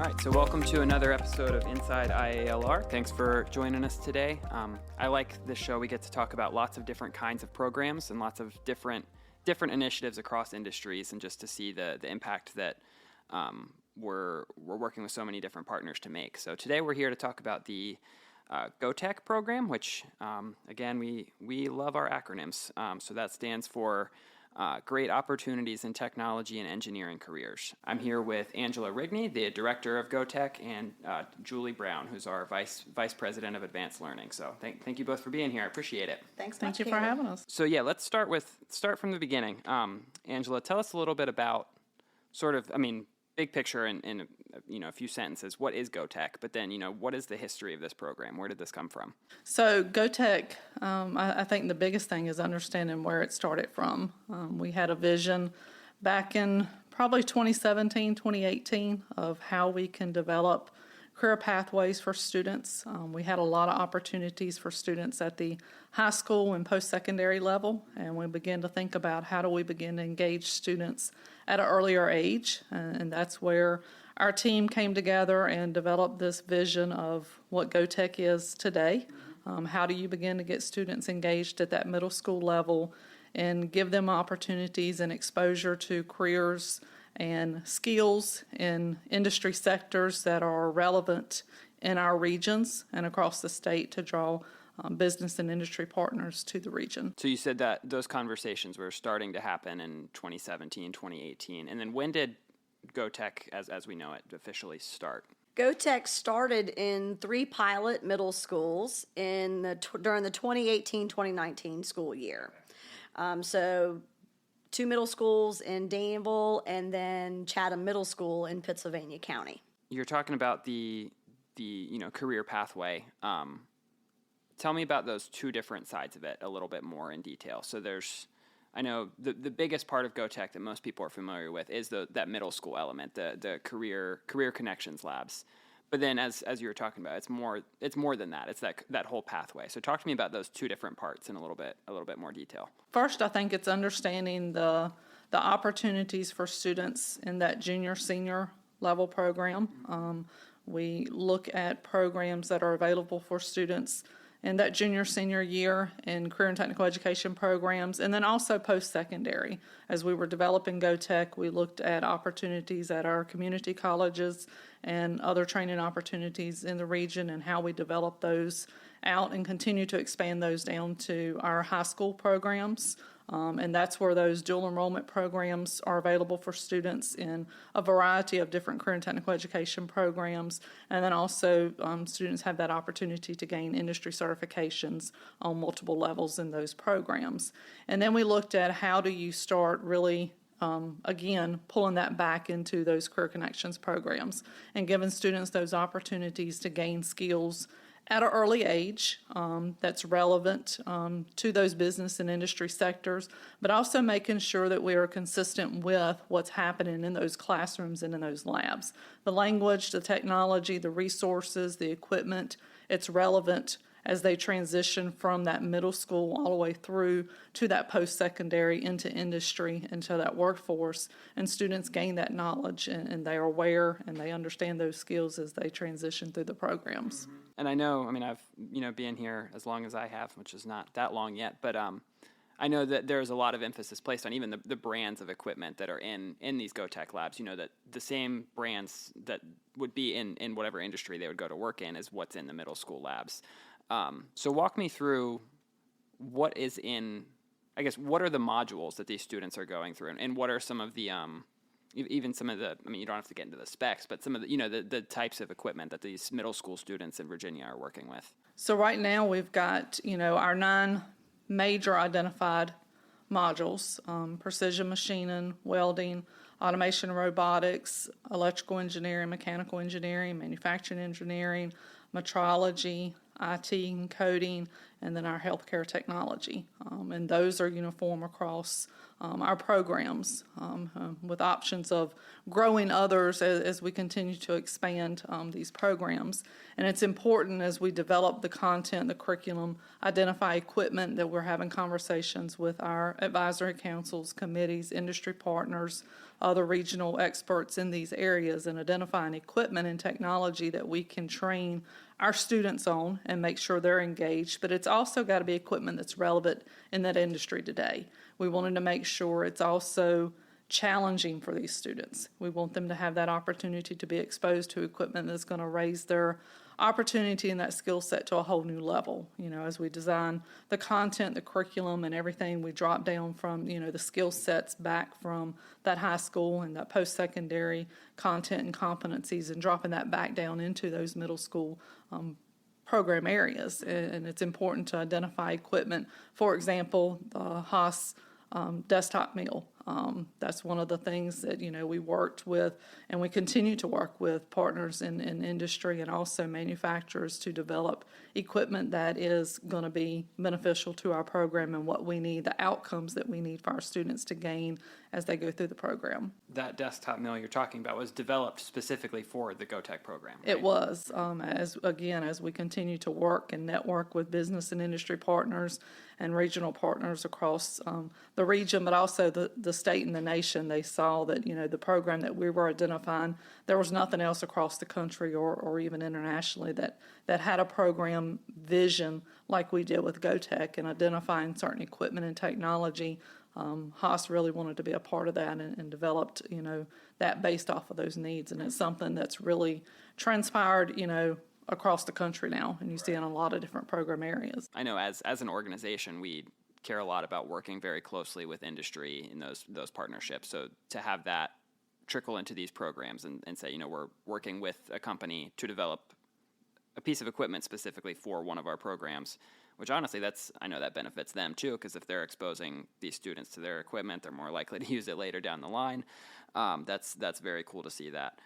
right, so welcome to another episode of Inside IALR. Thanks for joining us today. I like this show. We get to talk about lots of different kinds of programs and lots of different initiatives across industries, and just to see the impact that we're working with so many different partners to make. So today we're here to talk about the GO TEC program, which again, we love our acronyms. So that stands for Great Opportunities in Technology and Engineering Careers. I'm here with Angela Rigney, the director of GO TEC, and Julie Brown, who's our vice president of Advanced Learning. So thank you both for being here. I appreciate it. Thank you for having us. So yeah, let's start from the beginning. Angela, tell us a little bit about big picture in a few sentences. What is GO TEC? But then, what is the history of this program? Where did this come from? So GO TEC, I think the biggest thing is understanding where it started from. We had a vision back in probably 2017, 2018 of how we can develop career pathways for students. We had a lot of opportunities for students at the high school and post-secondary level, and we began to think about how do we begin to engage students at an earlier age, and that's where our team came together and developed this vision of what GO TEC is today. How do you begin to get students engaged at that middle school level and give them opportunities and exposure to careers and skills in industry sectors that are relevant in our regions and across the state to draw business and industry partners to the region. So you said that those conversations were starting to happen in 2017, 2018. And then when did GO TEC, as we know it, officially start? GO TEC started in 3 pilot middle schools during the 2018-2019 school year. So 2 middle schools in Danville and then Chatham Middle School in Pittsylvania County. You're talking about the career pathway. Tell me about those 2 different sides of it a little bit more in detail. So I know the biggest part of GO TEC that most people are familiar with is that middle school element, the career connections labs. But then as you were talking about, it's more than that. It's that whole pathway. So talk to me about those 2 different parts in a little bit more detail. First, I think it's understanding the opportunities for students in that junior senior level program. We look at programs that are available for students in that junior senior year in career and technical education programs, and then also post-secondary. As we were developing GO TEC, we looked at opportunities at our community colleges and other training opportunities in the region and how we develop those out and continue to expand those down to our high school programs. And that's where those dual enrollment programs are available for students in a variety of different career and technical education programs. And then also students have that opportunity to gain industry certifications on multiple levels in those programs. And then we looked at how do you start really again, pulling that back into those Career Connections programs and giving students those opportunities to gain skills at an early age that's relevant to those business and industry sectors, but also making sure that we are consistent with what's happening in those classrooms and in those labs. The language, the technology, the resources, the equipment, it's relevant as they transition from that middle school all the way through to that post-secondary into industry, into that workforce, and students gain that knowledge and they are aware and they understand those skills as they transition through the programs. And I know, I've being here as long as I have, which is not that long yet, but I know that there's a lot of emphasis placed on even the brands of equipment that are in these GO TEC labs, that the same brands that would be in whatever industry they would go to work in is what's in the middle school labs. So walk me through what is what are the modules that these students are going through, and what are some of the, even some of the, you don't have to get into the specs, but some of the, the types of equipment that these middle school students in Virginia are working with. So right now we've got, our 9 major identified modules, precision machining, welding, automation and robotics, electrical engineering, mechanical engineering, manufacturing engineering, metrology, IT and coding, and then our healthcare technology. And those are uniform across our programs with options of growing others as we continue to expand these programs. And it's important as we develop the content, the curriculum, identify equipment that we're having conversations with our advisory councils, committees, industry partners, other regional experts in these areas, and identifying equipment and technology that we can train our students on and make sure they're engaged. But it's also got to be equipment that's relevant in that industry today. We wanted to make sure it's also challenging for these students. We want them to have that opportunity to be exposed to equipment that's going to raise their opportunity and that skill set to a whole new level. You know, as we design the content, the curriculum, and everything, we drop down from, you know, the skill sets back from that high school and that post-secondary content and competencies, and dropping that back down into those middle school program areas. And it's important to identify equipment. For example, the Haas desktop mill. That's one of the things that, you know, we worked with, and we continue to work with partners in industry and also manufacturers to develop equipment that is going to be beneficial to our program and what we need, the outcomes that we need for our students to gain as they go through the program. That desktop mill you're talking about was developed specifically for the GO TEC program, right? It was, as we continue to work and network with business and industry partners and regional partners across the region, but also the state and the nation. They saw that, you know, the program that we were identifying, there was nothing else across the country or even internationally that had a program vision like we did with GO TEC and identifying certain equipment and technology. Haas really wanted to be a part of that and developed, you know, that based off of those needs. And it's something that's really transpired, you know, across the country now, and you see in a lot of different program areas. I know as an organization, we care a lot about working very closely with industry in those partnerships. So to have that trickle into these programs and say, you know, we're working with a company to develop a piece of equipment specifically for one of our programs, which honestly, I know that benefits them too, because if they're exposing these students to their equipment, they're more likely to use it later down the line. That's very cool to see that.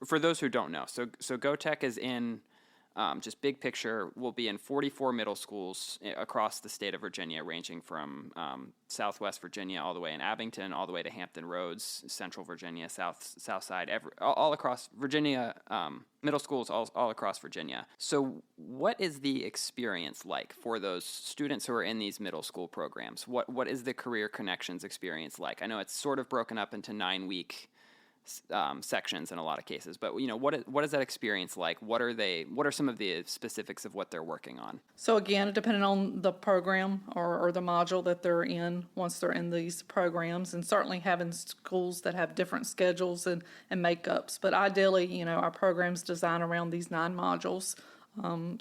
For those who don't know, so GO TEC is in, just big picture, will be in 44 middle schools across the state of Virginia, ranging from Southwest Virginia all the way in Abington, all the way to Hampton Roads, Central Virginia, South Side, all across Virginia, middle schools all across Virginia. So what is the experience like for those students who are in these middle school programs? What is the Career Connections experience like? I know it's sort of broken up into 9-week sections in a lot of cases, but you know, what is that experience like? What are some of the specifics of what they're working on? So again, depending on the program or the module that they're in, once they're in these programs, and certainly having schools that have different schedules and makeups, but ideally, you know, our programs design around these 9 modules,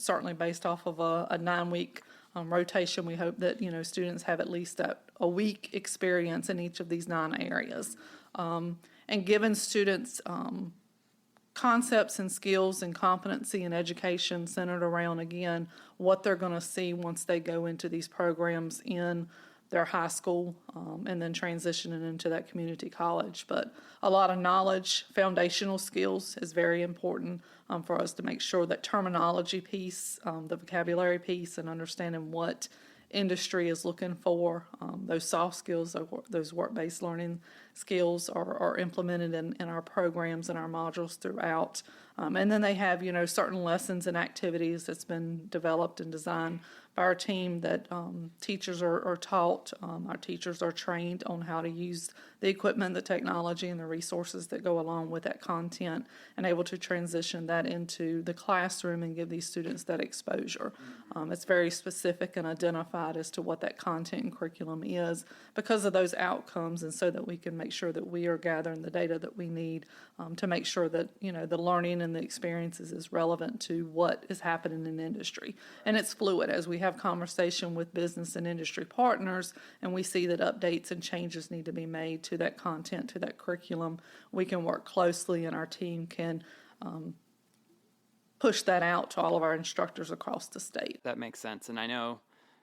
certainly based off of a 9-week rotation. We hope that, you know, students have at least a week experience in each of these 9 areas. And giving students concepts and skills and competency and education centered around, again, what they're going to see once they go into these programs in their high school and then transitioning into that community college. But a lot of knowledge, foundational skills is very important for us to make sure that terminology piece, the vocabulary piece, and understanding what industry is looking for, those soft skills, those work-based learning skills are implemented in our programs and our modules throughout. And then they have, you know, certain lessons and activities that's been developed and designed by our team that teachers are taught. Our teachers are trained on how to use the equipment, the technology, and the resources that go along with that content, and able to transition that into the classroom and give these students that exposure. It's very specific and identified as to what that content and curriculum is because of those outcomes, and so that we can make sure that we are gathering the data that we need to make sure that, you know, the learning and the experiences is relevant to what is happening in industry. And it's fluid as we have conversation with business and industry partners, and we see that updates and changes need to be made to that content, to that curriculum. We can work closely, and our team can push that out to all of our instructors across the state. That makes sense. And I know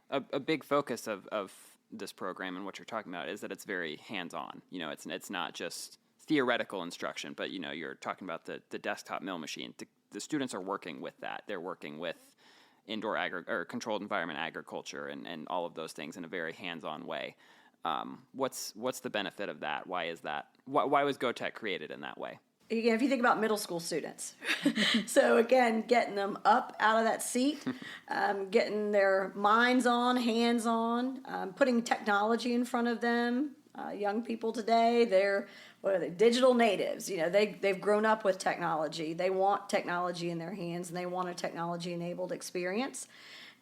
a big focus of this program and what you're talking about is that it's very hands-on. You know, it's not just theoretical instruction, but, you know, you're talking about the desktop mill machine. The students are working with that. They're working with indoor or controlled environment agriculture and all of those things in a very hands-on way. What's the benefit of that? Why is that? Why was Go TEC created in that way? Again, if you think about middle school students, so again, getting them up out of that seat, getting their minds on, hands on, putting technology in front of them. Young people today, what are they? Digital natives. You know, they've grown up with technology. They want technology in their hands, and they want a technology-enabled experience.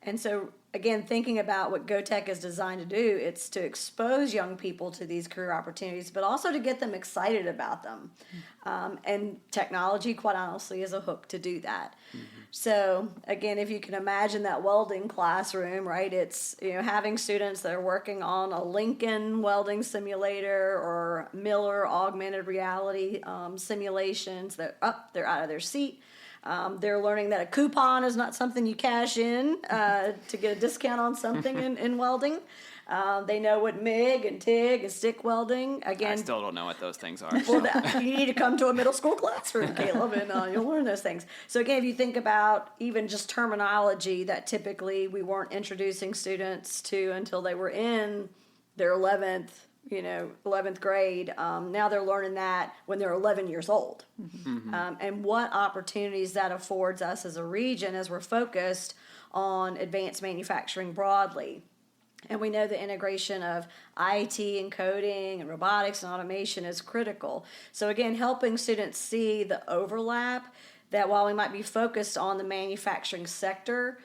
And so, again, thinking about what Go TEC is designed to do, it's to expose young people to these career opportunities, but also to get them excited about them. And technology, quite honestly, is a hook to do that. Mm-hmm. So, again, if you can imagine that welding classroom, right, it's, you know, having students that are working on a Lincoln welding simulator or Miller augmented reality simulations. They're out of their seat. They're learning that a coupon is not something you cash in to get a discount on something in welding. They know what MIG and TIG and stick welding. Again, I still don't know what those things are. Well, you need to come to a middle school classroom, Caleb, and you'll learn those things. So again, if you think about even just terminology that typically we weren't introducing students to until they were in their 11th grade. Now they're learning that when they're 11 years old. Mm-hmm. And what opportunities that affords us as a region as we're focused on advanced manufacturing broadly. And we know the integration of IT and coding and robotics and automation is critical. So again, helping students see the overlap that while we might be focused on the manufacturing sector,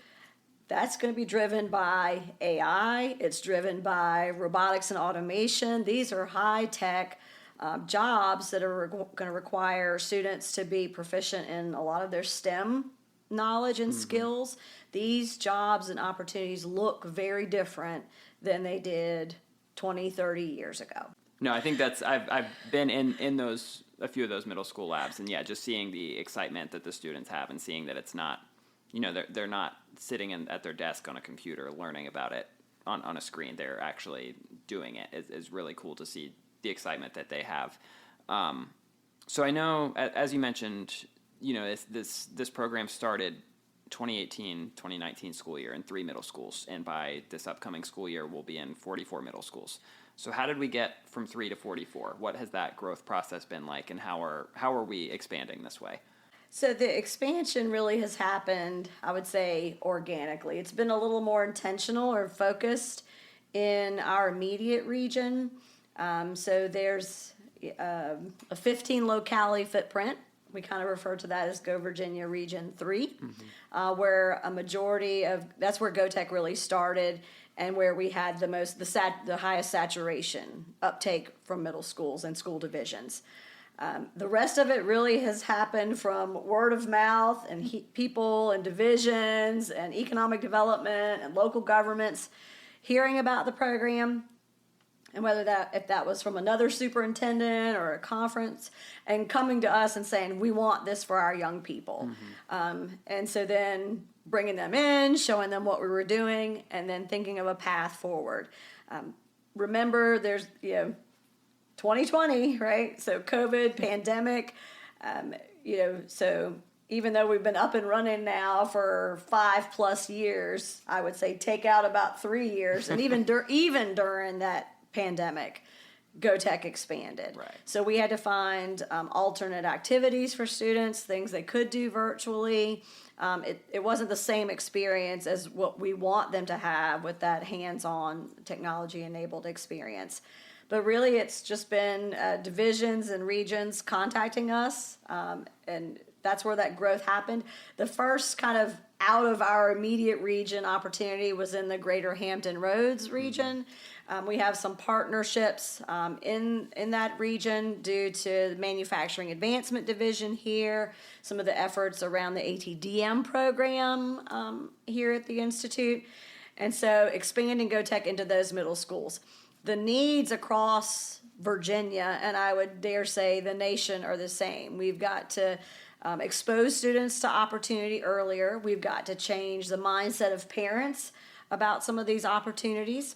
that's going to be driven by AI. It's driven by robotics and automation. These are high-tech jobs that are going to require students to be proficient in a lot of their STEM knowledge and skills. These jobs and opportunities look very different than they did 20, 30 years ago. No, I think I've been in those, a few of those middle school labs, and yeah, just seeing the excitement that the students have and seeing that it's not, you know, they're not sitting at their desk on a computer learning about it on a screen. They're actually doing it. Is really cool to see the excitement that they have. So I know, as you mentioned, you know, this program started 2018-2019 school year in 3 middle schools, and by this upcoming school year, we'll be in 44 middle schools. So how did we get from 3 to 44? What has that growth process been like, and how are we expanding this way? So the expansion really has happened, I would say, organically. It's been a little more intentional or focused in our immediate region. So there's a 15 locality footprint. We kind of refer to that as Go Virginia Region 3, where a majority of, that's where Go TEC really started and where we had the highest saturation uptake from middle schools and school divisions. The rest of it really has happened from word of mouth and people and divisions and economic development and local governments hearing about the program, and if that was from another superintendent or a conference, and coming to us and saying, we want this for our young people. And so then bringing them in, showing them what we were doing, and then thinking of a path forward. Remember, there's, 2020, right? So COVID, pandemic, so even though we've been up and running now for 5+ years, I would say take out about 3 years, and even during that pandemic, Go TEC expanded. Right. So we had to find alternate activities for students, things they could do virtually. It wasn't the same experience as what we want them to have with that hands-on technology-enabled experience. But really, it's just been divisions and regions contacting us, and that's where that growth happened. The first kind of out of our immediate region opportunity was in the Greater Hampton Roads region. We have some partnerships in that region due to the Manufacturing Advancement Division here, some of the efforts around the ATDM program here at the Institute, and so expanding Go TEC into those middle schools. The needs across Virginia, and I would dare say the nation, are the same. We've got to expose students to opportunity earlier. We've got to change the mindset of parents about some of these opportunities.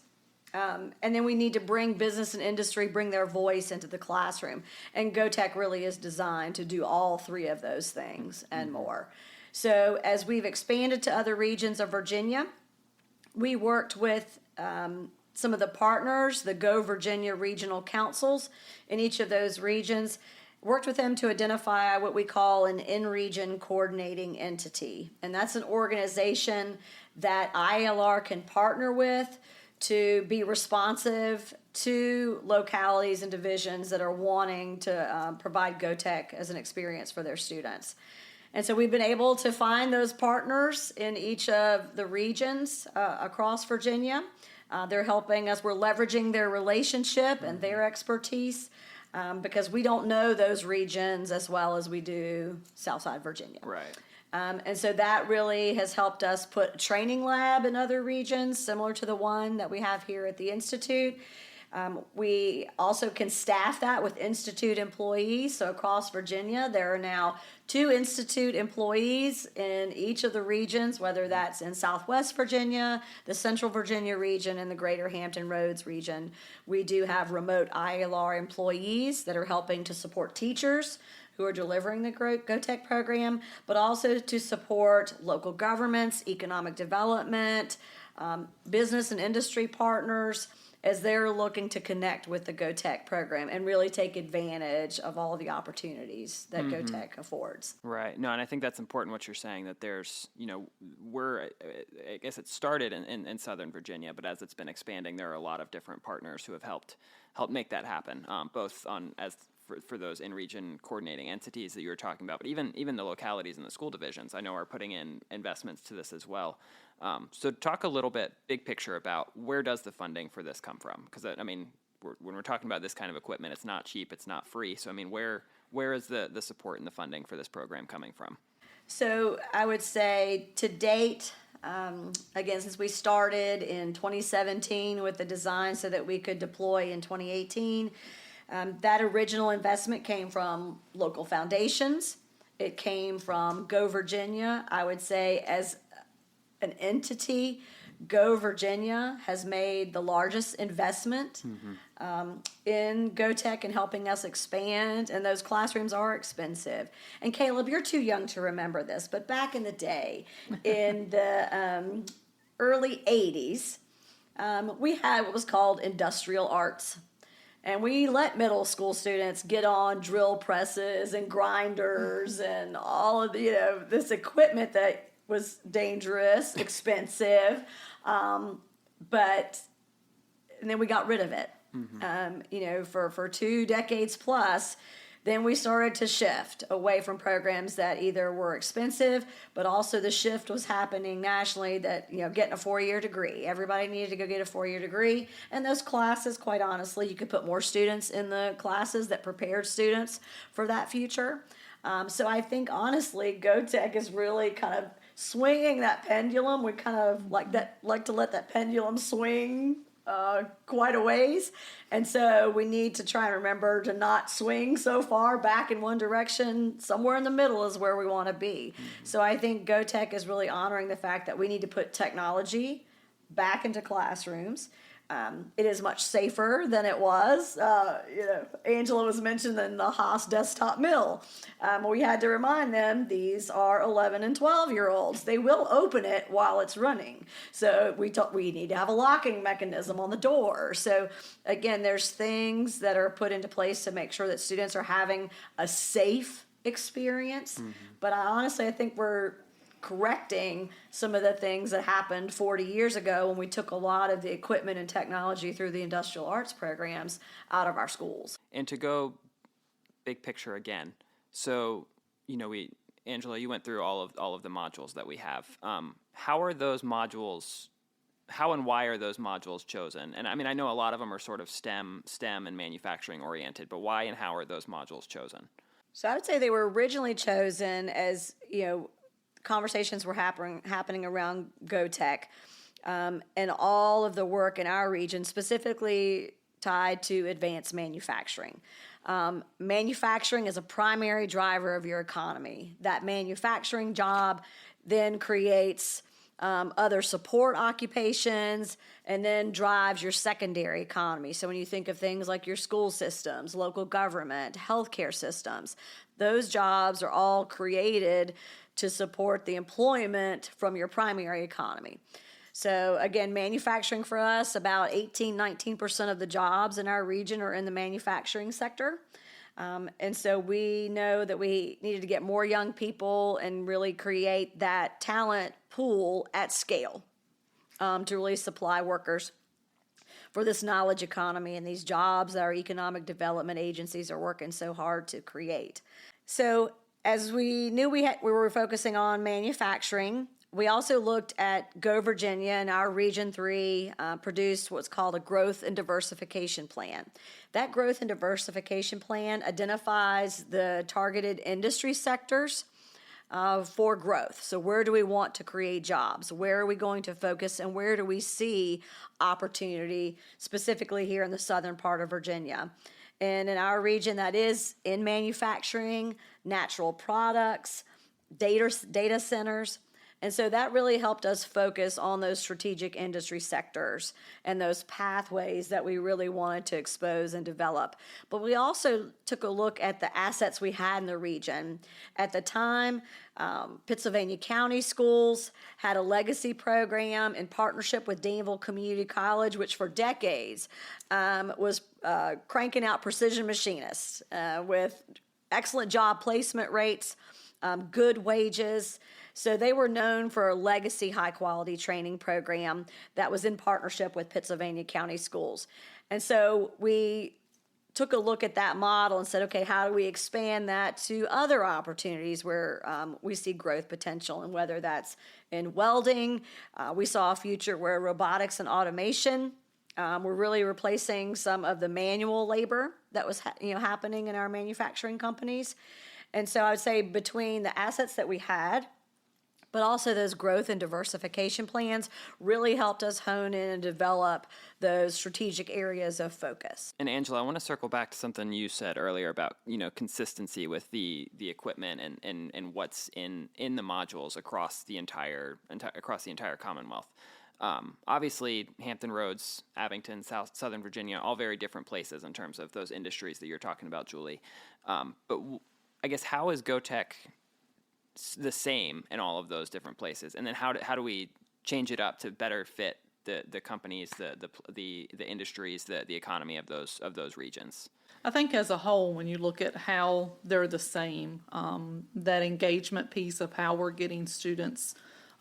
And then we need to bring business and industry, bring their voice into the classroom. And Go TEC really is designed to do all 3 of those things and more. So as we've expanded to other regions of Virginia, we worked with some of the partners, the Go Virginia regional councils in each of those regions, worked with them to identify what we call an in-region coordinating entity. And that's an organization that IALR can partner with to be responsive to localities and divisions that are wanting to provide Go TEC as an experience for their students. And so we've been able to find those partners in each of the regions across Virginia. They're helping us. We're leveraging their relationship and their expertise because we don't know those regions as well as we do Southside Virginia. Right. And so that really has helped us put a training lab in other regions, similar to the one that we have here at the Institute. We also can staff that with Institute employees. So across Virginia, there are now 2 Institute employees in each of the regions, whether that's in Southwest Virginia, the Central Virginia region, and the Greater Hampton Roads region. We do have remote IALR employees that are helping to support teachers who are delivering the Go TEC program, but also to support local governments, economic development, business and industry partners, as they're looking to connect with the Go TEC program and really take advantage of all the opportunities that Go TEC affords. Right. No, and I think that's important what you're saying, that there's, I guess it started in Southern Virginia, but as it's been expanding, there are a lot of different partners who have helped make that happen, both for those in-region coordinating entities that you were talking about, but even the localities and the school divisions I know are putting in investments to this as well. So talk a little bit, big picture, about where does the funding for this come from? Because, when we're talking about this kind of equipment, it's not cheap, it's not free. So, where is the support and the funding for this program coming from? So I would say to date, again, since we started in 2017 with the design so that we could deploy in 2018, that original investment came from local foundations. It came from Go Virginia. I would say as an entity, Go Virginia has made the largest investment in Go TEC and helping us expand, and those classrooms are expensive. And Caleb, you're too young to remember this, but back in the day, in the early 80s, we had what was called industrial arts. And we let middle school students get on drill presses and grinders and all of this equipment that was dangerous, expensive, but and then we got rid of it. For 2 decades plus. Then we started to shift away from programs that either were expensive, but also the shift was happening nationally that, getting a 4-year degree. Everybody needed to go get a 4-year degree. And those classes, quite honestly, you could put more students in the classes that prepared students for that future. So I think, honestly, Go TEC is really kind of swinging that pendulum. We kind of like to let that pendulum swing quite a ways, and so we need to try and remember to not swing so far back in one direction. Somewhere in the middle is where we want to be. So I think Go TEC is really honoring the fact that we need to put technology back into classrooms. It is much safer than it was. Angela was mentioning the Haas desktop mill. We had to remind them these are 11 and 12-year-olds. They will open it while it's running. So we need to have a locking mechanism on the door. So again, there's things that are put into place to make sure that students are having a safe experience. But I think we're correcting some of the things that happened 40 years ago when we took a lot of the equipment and technology through the industrial arts programs out of our schools. And to go big picture again, so Angela, you went through all of the modules that we have. How are those modules? How and why are those modules chosen? And I know a lot of them are sort of STEM and manufacturing oriented, but why and how are those modules chosen? So I would say they were originally chosen as conversations were happening around Go TEC, and all of the work in our region specifically tied to advanced manufacturing. Manufacturing is a primary driver of your economy. That manufacturing job then creates other support occupations and then drives your secondary economy. So when you think of things like your school systems, local government, healthcare systems, those jobs are all created to support the employment from your primary economy. So again, manufacturing for us, about 19% of the jobs in our region are in the manufacturing sector. And so we know that we needed to get more young people and really create that talent pool at scale to really supply workers for this knowledge economy and these jobs that our economic development agencies are working so hard to create. So as we knew we were focusing on manufacturing, we also looked at Go Virginia, and our Region 3 produced what's called a growth and diversification plan. That growth and diversification plan identifies the targeted industry sectors for growth. So where do we want to create jobs? Where are we going to focus, and where do we see opportunity, specifically here in the southern part of Virginia? And in our region, that is in manufacturing, natural products, data centers. And so that really helped us focus on those strategic industry sectors and those pathways that we really wanted to expose and develop. But we also took a look at the assets we had in the region. At the time, Pittsylvania County Schools had a legacy program in partnership with Danville Community College, which for decades was cranking out precision machinists with excellent job placement rates, good wages. So they were known for a legacy high-quality training program that was in partnership with Pittsylvania County Schools. And so we took a look at that model and said, okay, how do we expand that to other opportunities where we see growth potential, and whether that's in welding. We saw a future where robotics and automation were really replacing some of the manual labor that was happening in our manufacturing companies. And so I would say between the assets that we had, but also those growth and diversification plans really helped us hone in and develop those strategic areas of focus. And Angela, I want to circle back to something you said earlier about, consistency with the equipment and what's in the modules across the entire Commonwealth. Obviously, Hampton Roads, Abington, Southern Virginia, all very different places in terms of those industries that you're talking about, Julie. But I guess, how is Go TEC the same in all of those different places, and then how do we change it up to better fit the companies, the industries, the economy of those regions? I think as a whole, when you look at how they're the same, that engagement piece of how we're getting students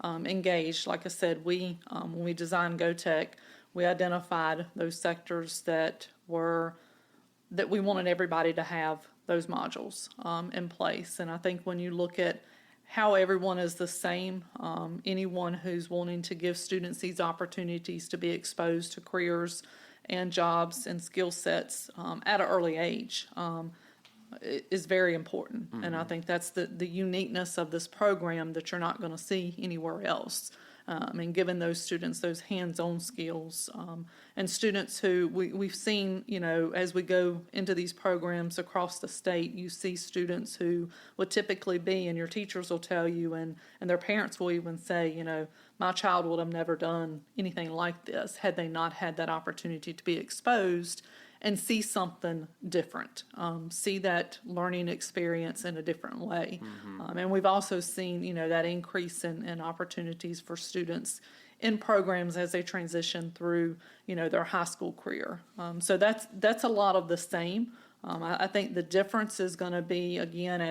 engaged. Like I said, when we designed Go TEC, we identified those sectors that we wanted everybody to have those modules in place. And I think when you look at how everyone is the same, anyone who's wanting to give students these opportunities to be exposed to careers and jobs and skill sets at an early age is very important. Mm-hmm. And I think that's the uniqueness of this program that you're not going to see anywhere else. And giving those students those hands-on skills, and students who we've seen, as we go into these programs across the state, you see students who would typically be, and your teachers will tell you, and their parents will even say, my child would have never done anything like this had they not had that opportunity to be exposed and see something different, see that learning experience in a different way. Mm-hmm. And we've also seen, that increase in opportunities for students in programs as they transition through, their high school career. So that's a lot of the same. I think the difference is going to be, again,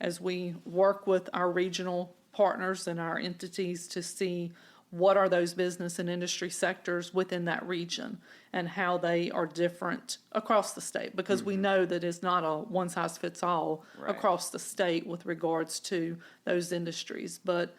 as we work with our regional partners and our entities to see what are those business and industry sectors within that region and how they are different across the state, because we know that it's not a one-size-fits-all across the state with regards to those industries. But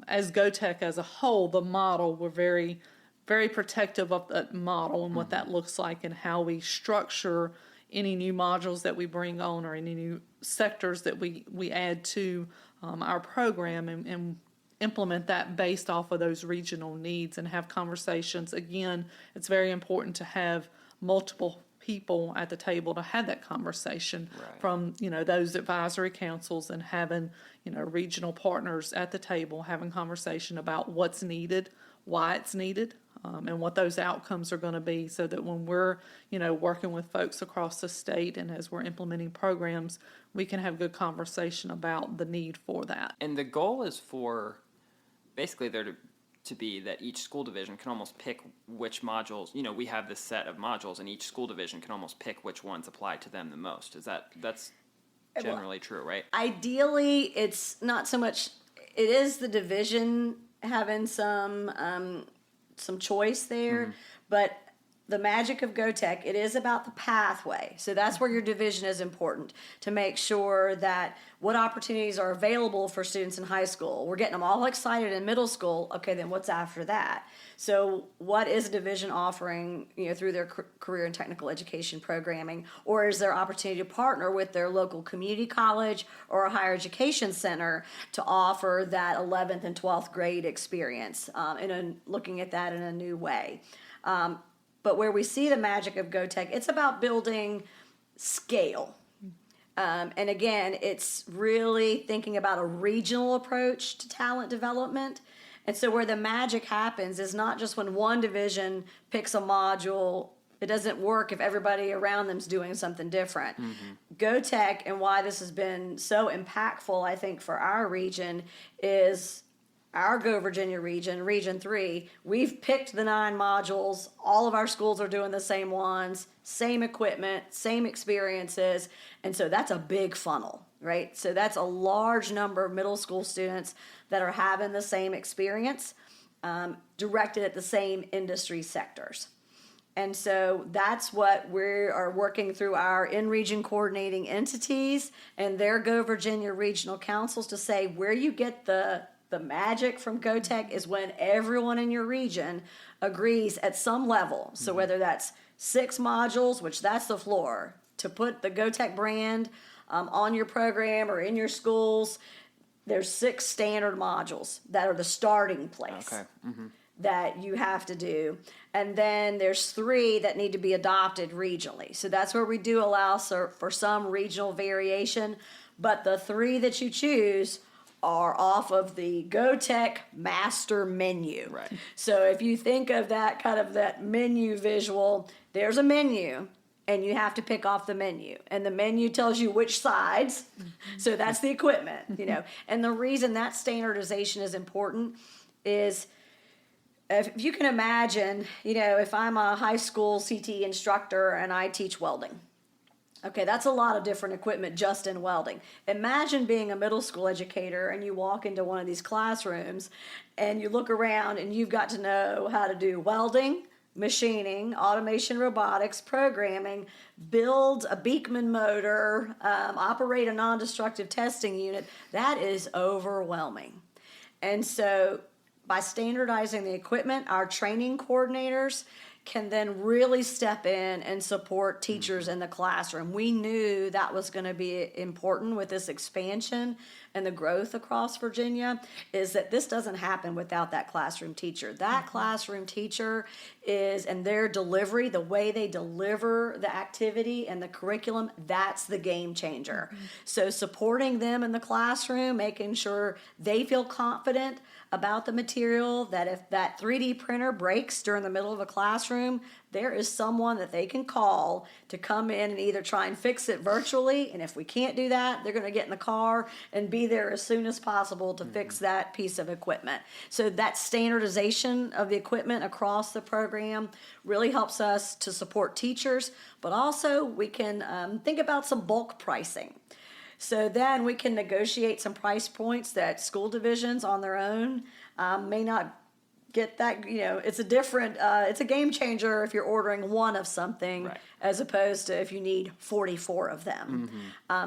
as Go TEC as a whole, the model, we're very, very protective of that model and what that looks like and how we structure any new modules that we bring on or any new sectors that we add to our program and implement that based off of those regional needs and have conversations. Again, it's very important to have multiple people at the table to have that conversation from, those advisory councils and having, regional partners at the table having conversation about what's needed, why it's needed, and what those outcomes are going to be, so that when we're, working with folks across the state and as we're implementing programs, we can have good conversation about the need for that. And the goal is for basically there to to be that each school division can almost pick which modules, we have this set of modules and each school division can almost pick which ones apply to them the most. That's generally true, right? Ideally, it's not so much, it is the division having some choice there, but the magic of Go Tech, it is about the pathway. So that's where your division is important, to make sure that what opportunities are available for students in high school. We're getting them all excited in middle school. Okay, then what's after that? So what is a division offering, through their career and technical education programming? Or is there opportunity to partner with their local community college or a higher education center to offer that 11th and 12th grade experience, looking at that in a new way? But where we see the magic of Go Tech, it's about building scale. And again, it's really thinking about a regional approach to talent development. And so where the magic happens is not just when one division picks a module. It doesn't work if everybody around them's doing something different. Go Tech, and why this has been so impactful, I think, for our region, is our Go Virginia region, Region 3, we've picked the 9 modules. All of our schools are doing the same ones, same equipment, same experiences. And so that's a big funnel, right? So that's a large number of middle school students that are having the same experience, directed at the same industry sectors. And so that's what we are working through our in-region coordinating entities and their Go Virginia regional councils to say where you get the magic from Go Tech is when everyone in your region agrees at some level. So whether that's 6 modules, which that's the floor, to put the Go Tech brand on your program or in your schools, there's 6 standard modules that are the starting place. Okay. That you have to do. And then there's 3 that need to be adopted regionally. So that's where we do allow for some regional variation. But the 3 that you choose are off of the Go Tech master menu. Right. So if you think of that menu visual, there's a menu and you have to pick off the menu. And the menu tells you which sides. So that's the equipment, And the reason that standardization is important is if you can imagine, if I'm a high school CT instructor and I teach welding. Okay, that's a lot of different equipment just in welding. Imagine being a middle school educator and you walk into one of these classrooms and you look around and you've got to know how to do welding, machining, automation, robotics, programming, build a Beekman motor, operate a non-destructive testing unit. That is overwhelming. And so by standardizing the equipment, our training coordinators can then really step in and support teachers in the classroom. We knew that was going to be important with this expansion and the growth across Virginia, is that this doesn't happen without that classroom teacher. That classroom teacher and their delivery, the way they deliver the activity and the curriculum, that's the game changer. So supporting them in the classroom, making sure they feel confident about the material, that if that 3D printer breaks during the middle of a classroom, there is someone that they can call to come in and either try and fix it virtually, and if we can't do that, they're going to get in the car and be there as soon as possible to fix that piece of equipment. So that standardization of the equipment across the program really helps us to support teachers, but also we can think about some bulk pricing. So then we can negotiate some price points that school divisions on their own may not get that, it's a game changer if you're ordering one of something, right, as opposed to if you need 44 of them.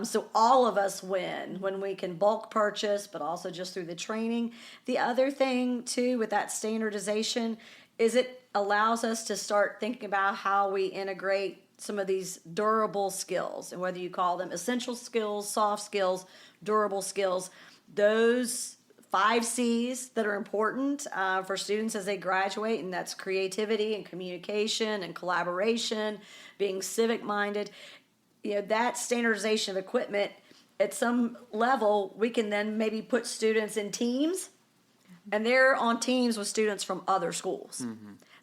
So all of us win when we can bulk purchase, but also just through the training. The other thing too with that standardization is it allows us to start thinking about how we integrate some of these durable skills, and whether you call them essential skills, soft skills, durable skills, those 5 C's that are important for students as they graduate, and that's creativity and communication and collaboration, being civic minded. That standardization of equipment, at some level, we can then maybe put students in teams, and they're on teams with students from other schools.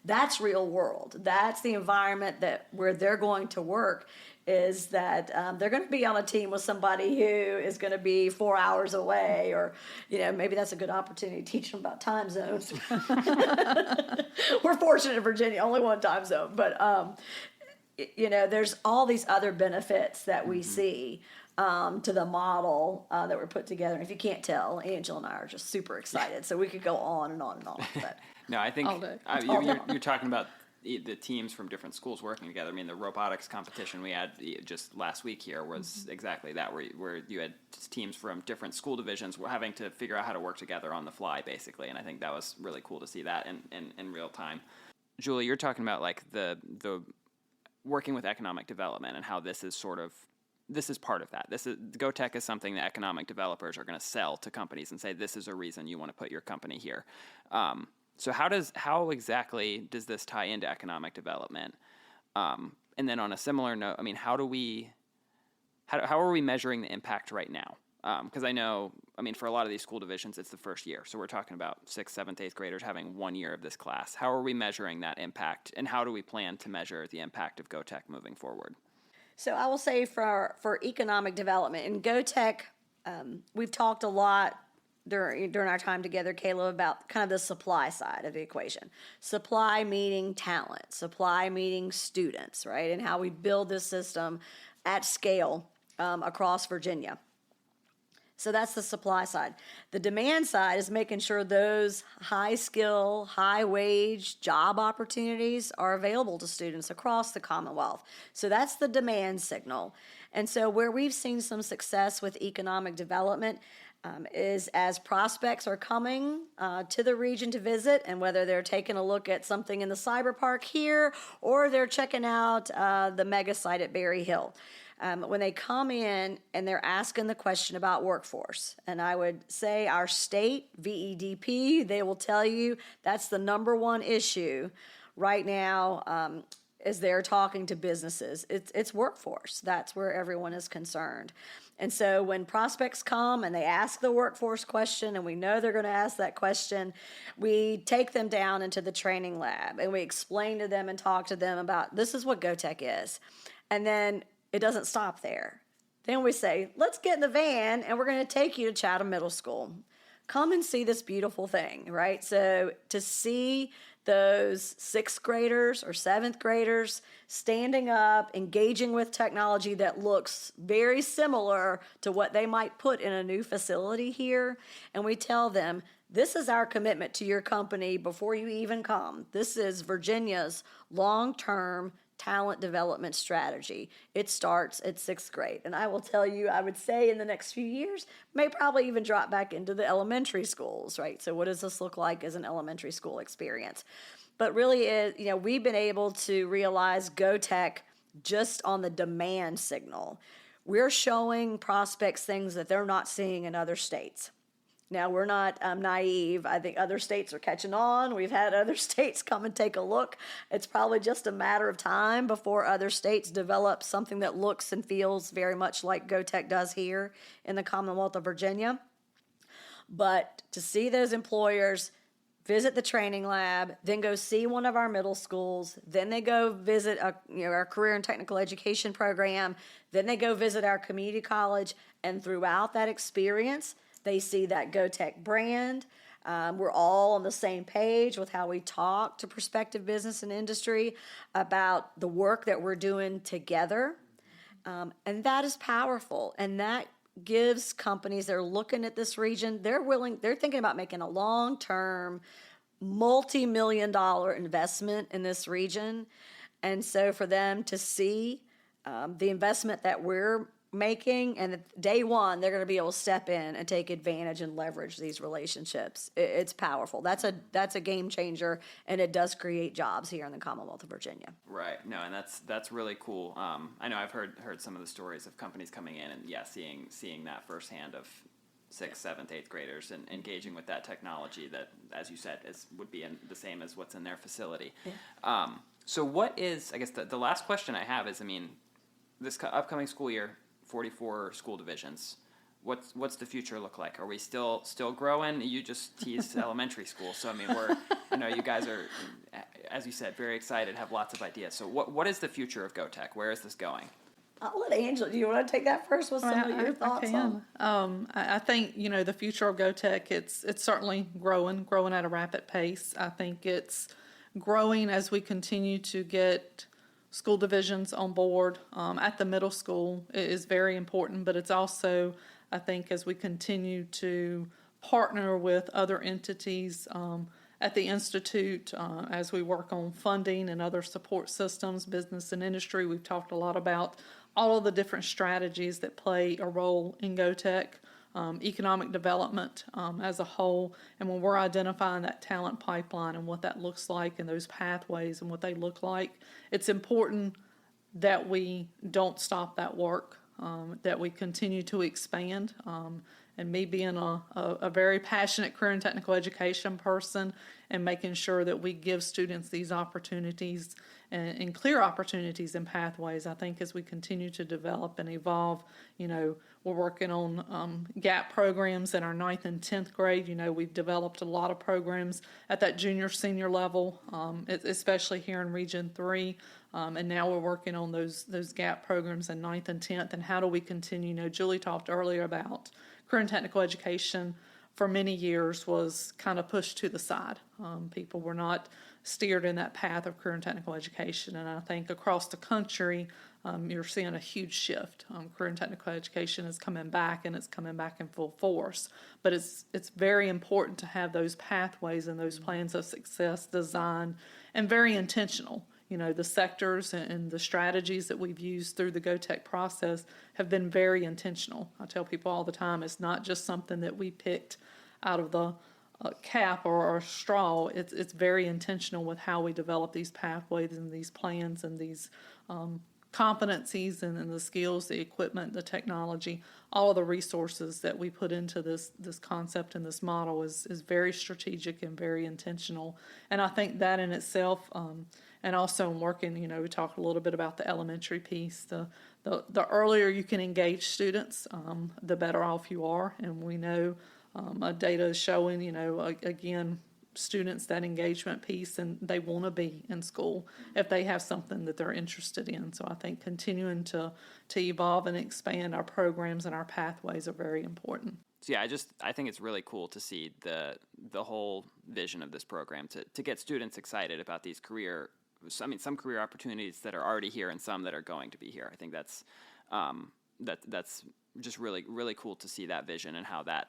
That's real world. That's the environment where they're going to work, is that they're going to be on a team with somebody who is going to be 4 hours away, or, maybe that's a good opportunity to teach them about time zones. We're fortunate in Virginia, only one time zone, but there's all these other benefits that we see to the model that were put together. And if you can't tell, Angela and I are just super excited, so we could go on and on and on. But no, I think all day. You're talking about the teams from different schools working together. I mean, the robotics competition we had just last week here was exactly that, where you had teams from different school divisions were having to figure out how to work together on the fly, basically. And I think that was really cool to see that in real time. Julie, you're talking about like the working with economic development and how this is part of that. GO TEC is something that economic developers are going to sell to companies and say, this is a reason you want to put your company here. So how exactly does this tie into economic development? And then on a similar note, I mean, how are we measuring the impact right now? Because I know, for a lot of these school divisions, it's the first year. So we're talking about 6th, 7th, 8th graders having 1 year of this class. How are we measuring that impact, and how do we plan to measure the impact of GO TEC moving forward? So I will say for economic development in GO TEC, we've talked a lot during our time together, Caleb, about kind of the supply side of the equation. Supply meaning talent, supply meaning students, right? And how we build this system at scale across Virginia. So that's the supply side. The demand side is making sure those high skill, high wage job opportunities are available to students across the Commonwealth. So that's the demand signal. And so where we've seen some success with economic development is as prospects are coming to the region to visit, and whether they're taking a look at something in the cyber park here or they're checking out the mega site at Berry Hill. When they come in and they're asking the question about workforce, and I would say our state, VEDP, they will tell you that's the number one issue right now as they're talking to businesses. It's workforce. That's where everyone is concerned. And so when prospects come and they ask the workforce question, and we know they're going to ask that question, we take them down into the training lab and we explain to them and talk to them about this is what GO TEC is. And then it doesn't stop there. Then we say, let's get in the van and we're going to take you to Chatham Middle School. Come and see this beautiful thing, right? So to see those 6th graders or 7th graders standing up, engaging with technology that looks very similar to what they might put in a new facility here. And we tell them, this is our commitment to your company before you even come. This is Virginia's long-term talent development strategy. It starts at 6th grade. And I will tell you, I would say in the next few years, may probably even drop back into the elementary schools, right? So what does this look like as an elementary school experience? But really, we've been able to realize GO TEC just on the demand signal. We're showing prospects things that they're not seeing in other states. Now, we're not naive. I think other states are catching on. We've had other states come and take a look. It's probably just a matter of time before other states develop something that looks and feels very much like GO TEC does here in the Commonwealth of Virginia. But to see those employers visit the training lab, then go see one of our middle schools, then they go visit our career and technical education program, then they go visit our community college, and throughout that experience, they see that GO TEC brand. We're all on the same page with how we talk to prospective business and industry about the work that we're doing together. And that is powerful. And that gives companies that are looking at this region, they're thinking about making a long-term, multi-million-dollar investment in this region. And so for them to see the investment that we're making, and day one, they're going to be able to step in and take advantage and leverage these relationships. It's powerful. That's a game changer, and it does create jobs here in the Commonwealth of Virginia. Right. No, and that's really cool. I know I've heard some of the stories of companies coming in and seeing that firsthand of 6th, 7th, 8th graders and engaging with that technology that, as you said, would be the same as what's in their facility. Yeah. So what is, I guess the last question I have is, this upcoming school year, 44 school divisions. what's the future look like? Are we still growing? You just teased elementary school, so I mean you guys are, as you said, very excited, have lots of ideas. So what is the future of Go Tech? Where is this going? I'll let Angela, do you want to take that first? What's some of your thoughts on? I think, the future of Go Tech, it's certainly growing at a rapid pace. I think it's growing as we continue to get school divisions on board. At the middle school, it is very important, but it's also, I think, as we continue to partner with other entities at the Institute, as we work on funding and other support systems, business and industry. We've talked a lot about all of the different strategies that play a role in Go Tech, economic development as a whole. And when we're identifying that talent pipeline and what that looks like and those pathways and what they look like, it's important that we don't stop that work, that we continue to expand. And me being a very passionate career and technical education person and making sure that we give students these opportunities and clear opportunities and pathways, I think as we continue to develop and evolve, we're working on GAP programs in our 9th and 10th grade. We've developed a lot of programs at that junior, senior level, especially here in Region 3. And now we're working on those GAP programs in 9th and 10th. And how do we continue? Julie talked earlier about career and technical education for many years was kind of pushed to the side. People were not steered in that path of career and technical education. And I think across the country, you're seeing a huge shift. Career and technical education is coming back, and it's coming back in full force. But it's very important to have those pathways and those plans of success designed and very intentional. The sectors and the strategies that we've used through the Go Tech process have been very intentional. I tell people all the time, it's not just something that we picked out of the cap or straw. It's very intentional with how we develop these pathways and these plans and these competencies and the skills, the equipment, the technology, all of the resources that we put into this concept and this model is very strategic and very intentional. And I think that in itself, and also in working, we talked a little bit about the elementary piece. The earlier you can engage students, the better off you are. And we know data is showing, again, students that engagement piece, and they want to be in school if they have something that they're interested in. So I think continuing to evolve and expand our programs and our pathways are very important. So yeah, I think it's really cool to see the whole vision of this program to get students excited about these some career opportunities that are already here and some that are going to be here. I think that's just really, really cool to see that vision and how that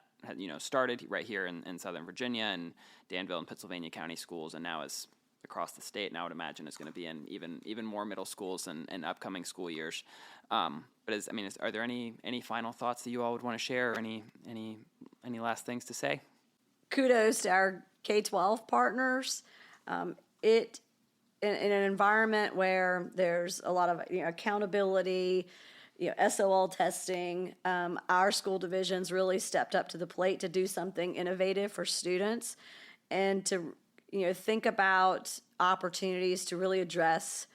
started right here in Southern Virginia and Danville and Pittsylvania County schools, and now is across the state. And I would imagine is going to be in even more middle schools and upcoming school years. But are there any final thoughts that you all would want to share? Or any last things to say? Kudos to our K-12 partners. In an environment where there's a lot of accountability, SOL testing, our school divisions really stepped up to the plate to do something innovative for students and to think about opportunities to really address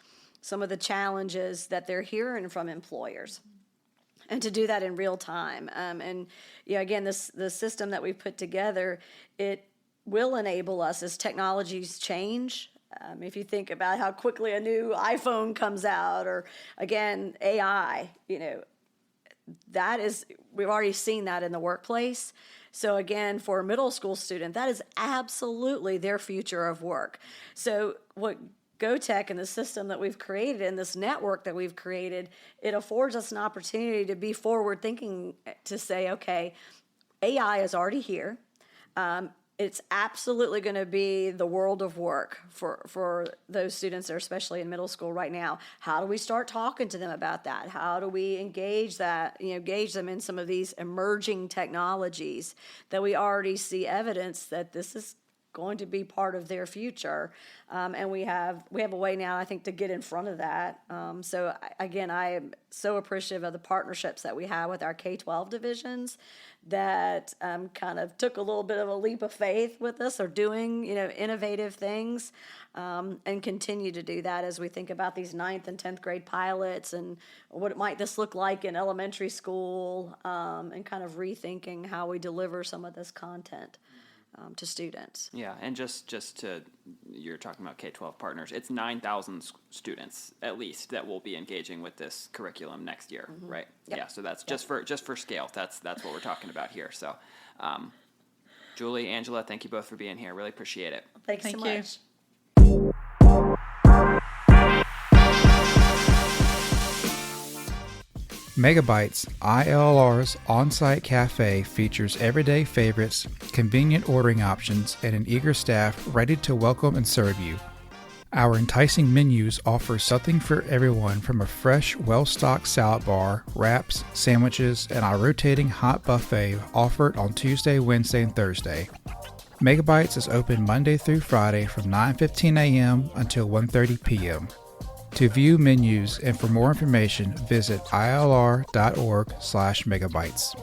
some of the challenges that they're hearing from employers, and to do that in real time. Again, the system that we've put together, it will enable us as technologies change. If you think about how quickly a new iPhone comes out, or again, AI, we've already seen that in the workplace. So again, for a middle school student, that is absolutely their future of work. So what Go Tech and the system that we've created and this network that we've created, it affords us an opportunity to be forward thinking, to say, okay, AI is already here. It's absolutely going to be the world of work for those students that are especially in middle school right now. How do we start talking to them about that? How do we engage them in some of these emerging technologies that we already see evidence that this is going to be part of their future. And we have a way now, I think, to get in front of that. Again, I am so appreciative of the partnerships that we have with our K-12 divisions that kind of took a little bit of a leap of faith with us, or doing, innovative things, and continue to do that as we think about these 9th and 10th grade pilots and what might this look like in elementary school, and kind of rethinking how we deliver some of this content to students. Yeah, and just to, you're talking about K-12 partners, it's 9,000 students at least that will be engaging with this curriculum next year, right? Yep. Yeah, so that's just for scale. That's what we're talking about here. So, Julie, Angela, thank you both for being here. Really appreciate it. Thanks so Thank you. much. Megabytes, IALR's on-site cafe, features everyday favorites, convenient ordering options, and an eager staff ready to welcome and serve you. Our enticing menus offer something for everyone, from a fresh, well-stocked salad bar, wraps, sandwiches, and our rotating hot buffet offered on Tuesday, Wednesday, and Thursday. Megabytes is open Monday through Friday from 9:15 a.m. until 1:30 p.m. To view menus and for more information, visit ilr.org/megabytes.